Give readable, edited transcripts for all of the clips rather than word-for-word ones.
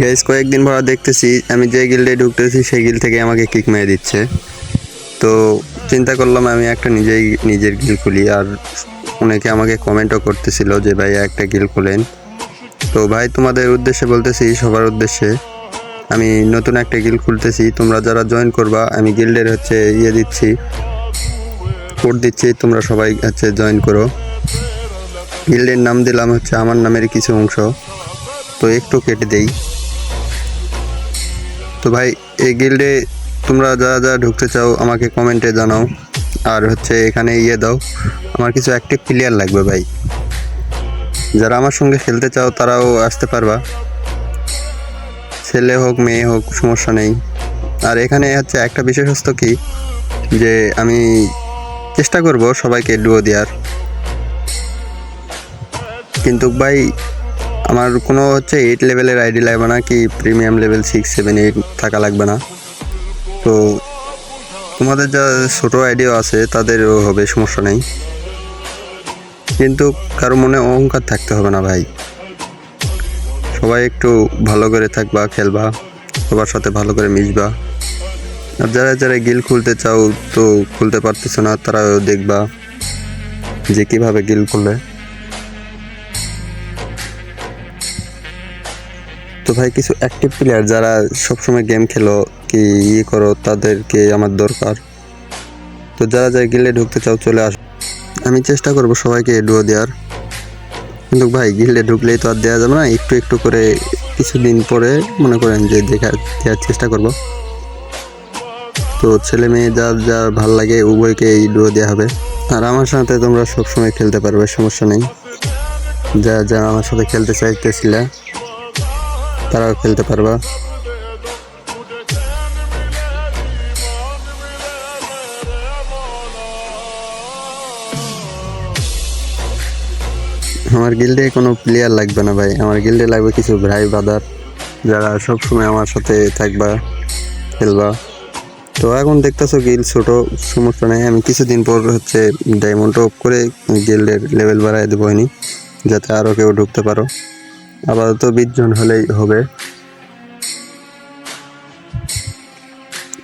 Guys কয়েকদিন পর দেখতেছি আমি যে গিল্ডে ঢুকতেছি সেই গিল্ড থেকে আমাকে কিক মেরে দিচ্ছে। তো চিন্তা করলাম আমি একটা নিজের গিল্ড খুলি। আর অনেকে আমাকে কমেন্টও করতেছিল যে ভাই একটা গিল্ড খুলেন। তো ভাই তোমাদের উদ্দেশ্যে বলতেছি, সবার উদ্দেশ্যে আমি নতুন একটা গিল্ড খুলতেছি। তোমরা যারা জয়েন করবা আমি গিল্ডের দিচ্ছি, কোড দিচ্ছি, তোমরা সবাই জয়েন করো। গিল্ডের নাম দিলাম আমার নামের কিছু অংশ, তো একটু কেটে দেই। তো ভাই এই গিল্ডে তোমরা যারা ঢুকতে চাও আমাকে কমেন্টে জানাও। আর এখানে দাও, আমার কিছু অ্যাক্টিভ প্লেয়ার লাগবে ভাই। যারা আমার সঙ্গে খেলতে চাও তারাও আসতে পারবা, ছেলে হোক মেয়ে হোক সমস্যা নেই। আর এখানে একটা বিশেষত্ব কি, যে আমি চেষ্টা করব সবাইকে ডুও দেওয়ার, কিন্তু ভাই আমার কোনো 8 লেভেলের আইডি লাগবে না, কি প্রিমিয়াম লেভেল 6, 7, 8 থাকা লাগবে না। তো তোমাদের যা ছোটো আইডিয়া আছে তাদেরও হবে, সমস্যা নেই, কিন্তু কারো মনে অহংকার থাকতে হবে না ভাই। সবাই একটু ভালো করে থাকবা, খেলবা, সবার সাথে ভালো করে মিশবা। আর যারা গিল খুলতে চাও তো খুলতে পারতেছো না, তারাও দেখবা যে কিভাবে গিল খুললে। তো ভাই কিছু অ্যাক্টিভ প্লেয়ার যারা সবসময় গেম খেলো কি করো তাদেরকে আমার দরকার। তো যারা গিল্ডে ঢুকতে চাও চলে আসো, আমি চেষ্টা করব সবাইকে ডুও দেওয়ার। কিন্তু ভাই গিল্ডে ঢুকলেই তো আর দেওয়া যাবে না, একটু একটু করে কিছুদিন পরে মনে করেন যে দেওয়ার চেষ্টা করব। তো ছেলে মেয়ে যার ভাল লাগে উভয়কে এই ডুও দেওয়া হবে। আর আমার সাথে তোমরা সবসময় খেলতে পারবে, সমস্যা নেই। যারা আমার সাথে খেলতে চাইতেছিলে তারাও খেলতে পারবা। আমার গিল্ডে কোনো প্লেয়ার লাগবে না ভাই, আমার গিল্ডে লাগবে কিছু ভাই ব্রাদার যারা সবসময় আমার সাথে থাকবা, খেলবা। তো এখন দেখতেছো গিল্ড ছোট, সমস্যা নেই, আমি কিছুদিন পর ডায়মন্ড অফ করে গিল্ডের লেভেল বাড়াই দেবো যাতে আরও কেউ ঢুকতে পারো। আপাতত 20 জন হলেই হবে।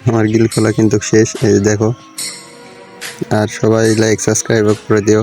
আমার গিল্ড খোলা কিন্তু শেষ, এই দেখো। আর সবাই লাইক সাবস্ক্রাইব করে দিও।